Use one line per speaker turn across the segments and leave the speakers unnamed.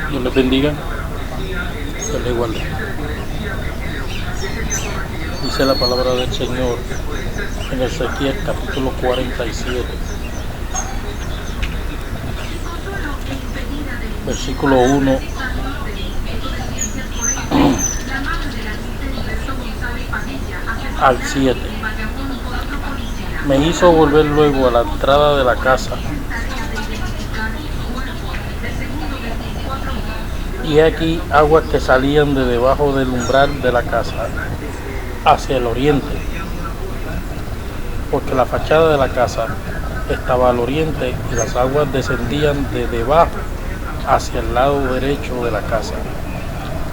Dios les bendiga, Dios les guarde. Dice la palabra del Señor en Ezequiel capítulo 47, versículo 1 al 7. Me hizo volver luego a la entrada de la casa, y aquí aguas que salían de debajo del umbral de la casa hacia el oriente, porque la fachada de la casa estaba al oriente y las aguas descendían de debajo hacia el lado derecho de la casa,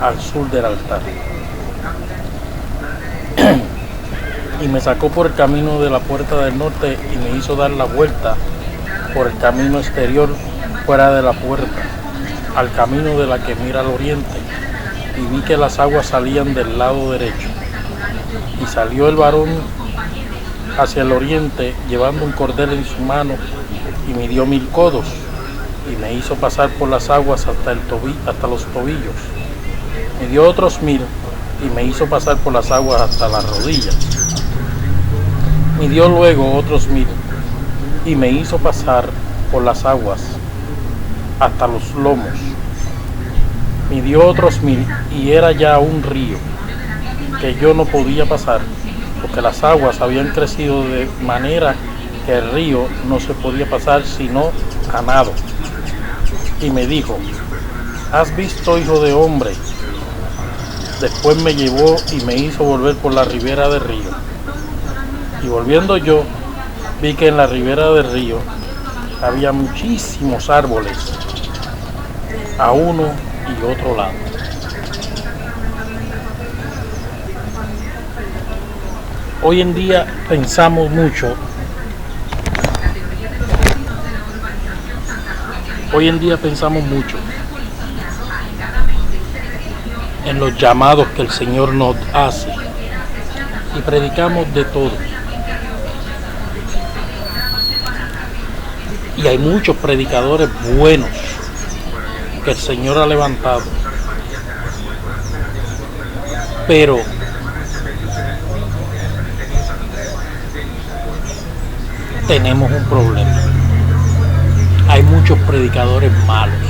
al sur del altar. Y me sacó por el camino de la puerta del norte y me hizo dar la vuelta por el camino exterior fuera de la puerta, al camino de la que mira al oriente, y vi que las aguas salían del lado derecho. Y salió el varón hacia el oriente, llevando un cordel en su mano, y midió 1000 codos, y me hizo pasar por las aguas hasta los tobillos. Midió otros 1000, y me hizo pasar por las aguas hasta las rodillas. Midió luego otros 1000, y me hizo pasar por las aguas hasta los lomos. Midió otros 1000, y era ya un río que yo no podía pasar, porque las aguas habían crecido de manera que el río no se podía pasar sino a nado. Y me dijo: ¿has visto, hijo de hombre? Después me llevó y me hizo volver por la ribera del río. Y volviendo yo, vi que en la ribera del río había muchísimos árboles a uno y otro lado. Hoy en día pensamos mucho en los llamados que el Señor nos hace y predicamos de todo. Y hay muchos predicadores buenos que el Señor ha levantado, pero tenemos un problema. Hay muchos predicadores malos,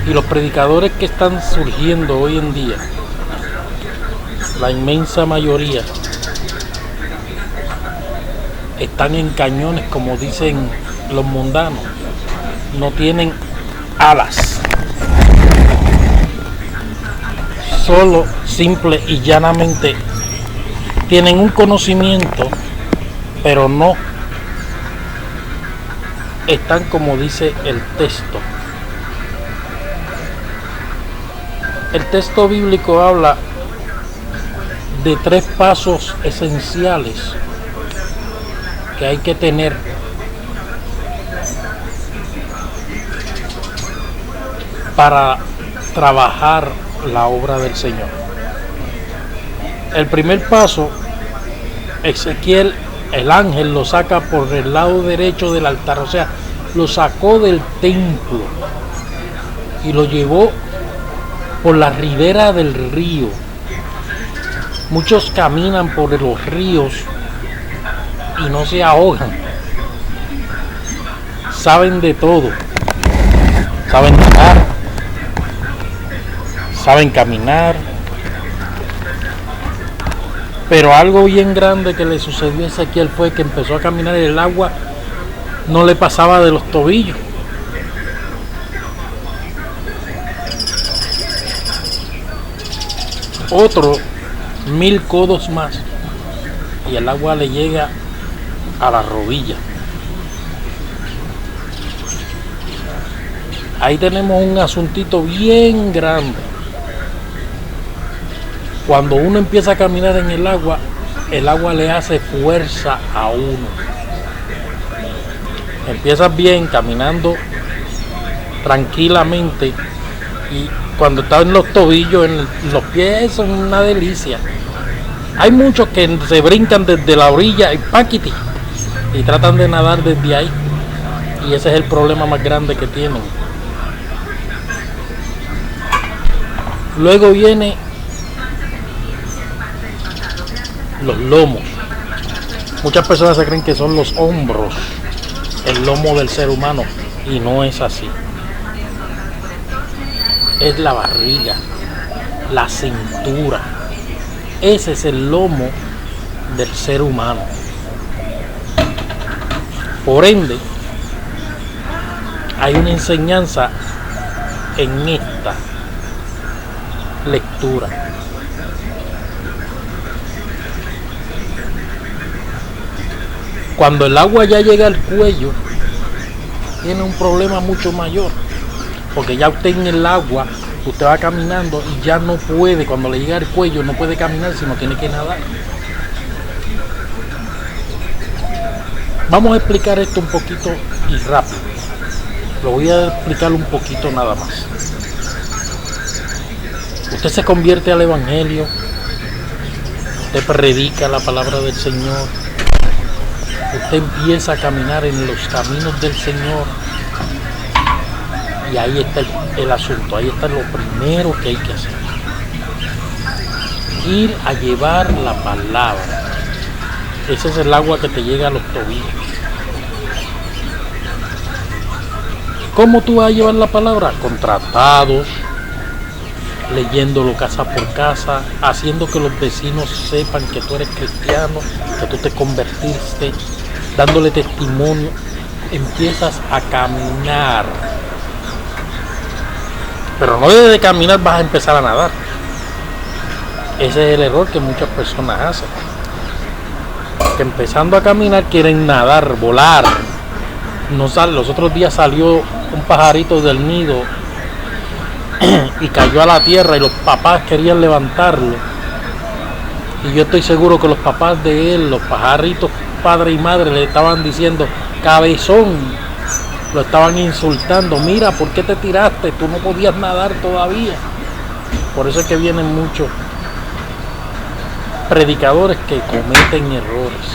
y los predicadores que están surgiendo hoy en día, la inmensa mayoría, están en cañones, como dicen los mundanos. No tienen alas, solo, simple y llanamente tienen un conocimiento, pero no están como dice el texto. El texto bíblico habla de 3 pasos esenciales que hay que tener para trabajar la obra del Señor. El primer paso, Ezequiel, el ángel lo saca por el lado derecho del altar, o sea, lo sacó del templo y lo llevó por la ribera del río. Muchos caminan por los ríos y no se ahogan. Saben de todo. Saben nadar, saben caminar. Pero algo bien grande que le sucedió a Ezequiel fue que empezó a caminar y el agua no le pasaba de los tobillos. Otro 1000 codos más y el agua le llega a la rodilla. Ahí tenemos un asuntito bien grande. Cuando uno empieza a caminar en el agua le hace fuerza a uno. Empiezas bien caminando tranquilamente y cuando estás en los tobillos, en los pies, son una delicia. Hay muchos que se brincan desde la orilla y tratan de nadar desde ahí, y ese es el problema más grande que tienen. Luego viene los lomos. Muchas personas se creen que son los hombros, el lomo del ser humano, y no es así. Es la barriga, la cintura. Ese es el lomo del ser humano. Por ende, hay una enseñanza en esta lectura. Cuando el agua ya llega al cuello, tiene un problema mucho mayor, porque ya usted en el agua, usted va caminando y ya no puede, cuando le llega al cuello, no puede caminar, sino tiene que nadar. Vamos a explicar esto un poquito y rápido. Lo voy a explicar un poquito nada más. Usted se convierte al evangelio, usted predica la palabra del Señor, usted empieza a caminar en los caminos del Señor, y ahí está el asunto, ahí está lo primero que hay que hacer. Ir a llevar la palabra. Ese es el agua que te llega a los tobillos. ¿Cómo tú vas a llevar la palabra? Con tratados, leyéndolo casa por casa, haciendo que los vecinos sepan que tú eres cristiano, que tú te convertiste, dándole testimonio. Empiezas a caminar. Pero no desde caminar vas a empezar a nadar. Ese es el error que muchas personas hacen. Que empezando a caminar quieren nadar, volar. No sale. Los otros días salió un pajarito del nido y cayó a la tierra, y los papás querían levantarlo. Y yo estoy seguro que los papás de él, los pajaritos, padre y madre, le estaban diciendo: cabezón. Lo estaban insultando. Mira, ¿por qué te tiraste? Tú no podías nadar todavía. Por eso es que vienen muchos predicadores que cometen errores.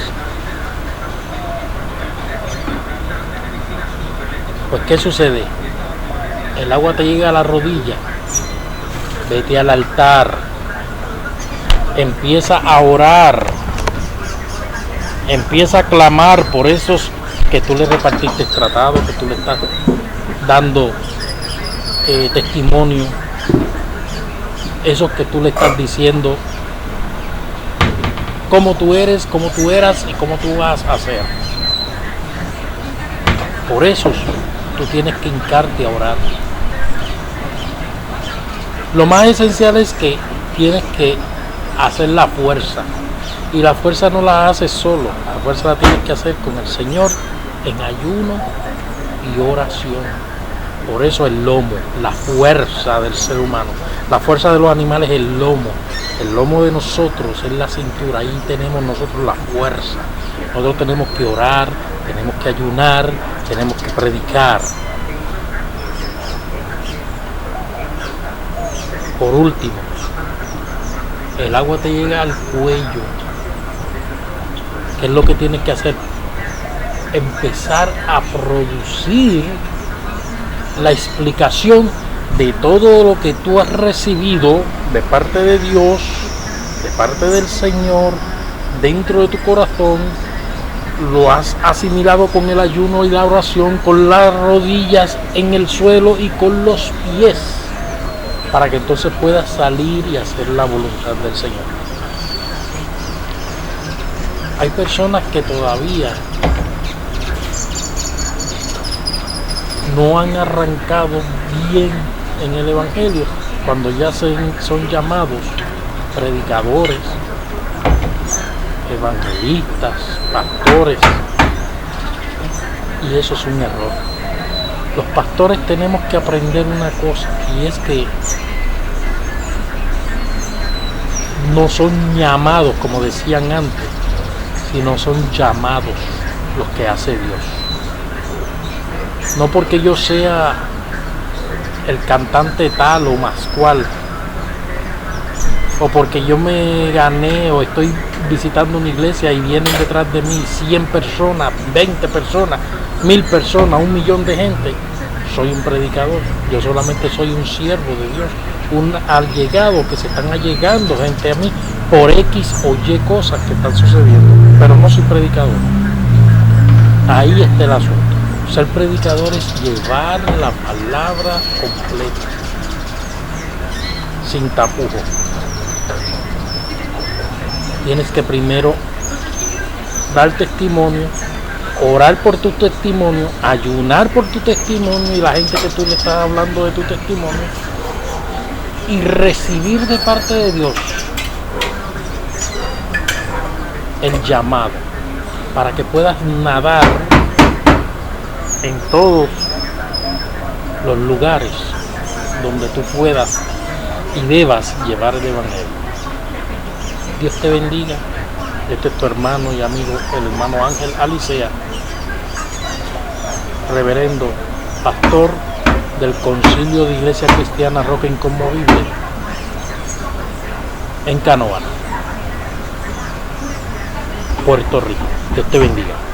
Pues ¿qué sucede? El agua te llega a la rodilla. Vete al altar. Empieza a orar. Empieza a clamar por esos que tú le repartiste tratado, que tú le estás dando testimonio. Esos que tú le estás diciendo cómo tú eres, cómo tú eras y cómo tú vas a ser. Por eso tú tienes que hincarte a orar. Lo más esencial es que tienes que hacer la fuerza. Y la fuerza no la haces solo. La fuerza la tienes que hacer con el Señor en ayuno y oración. Por eso el lomo, la fuerza del ser humano. La fuerza de los animales es el lomo. El lomo de nosotros es la cintura. Ahí tenemos nosotros la fuerza. Nosotros tenemos que orar, tenemos que ayunar, tenemos que predicar. Por último, el agua te llega al cuello. ¿Qué es lo que tienes que hacer? Empezar a producir la explicación de todo lo que tú has recibido de parte de Dios, de parte del Señor, dentro de tu corazón. Lo has asimilado con el ayuno y la oración, con las rodillas en el suelo y con los pies, para que entonces puedas salir y hacer la voluntad del Señor. Hay personas que todavía no han arrancado bien en el evangelio, cuando ya son llamados predicadores, evangelistas, pastores, y eso es un error. Los pastores tenemos que aprender una cosa, y es que no son llamados como decían antes, sino son llamados los que hace Dios. No porque yo sea el cantante tal o más cual, o porque yo me gané o estoy visitando una iglesia y vienen detrás de mí 100 personas, 20 personas, 1000 personas, 1 millón de gente, soy un predicador, yo solamente soy un siervo de Dios, un allegado que se están allegando gente a mí por X o Y cosas que están sucediendo, pero no soy predicador. Ahí está el asunto. Ser predicador es llevar la palabra completa, sin tapujos. Tienes que primero dar testimonio, orar por tu testimonio, ayunar por tu testimonio y la gente que tú le estás hablando de tu testimonio, y recibir de parte de Dios el llamado para que puedas nadar en todos los lugares donde tú puedas y debas llevar el evangelio. Dios te bendiga. Este es tu hermano y amigo, el hermano Ángel Alicea, reverendo, pastor del Concilio de Iglesia Cristiana Roca Inconmovible en Canóvana, Puerto Rico. Dios te bendiga.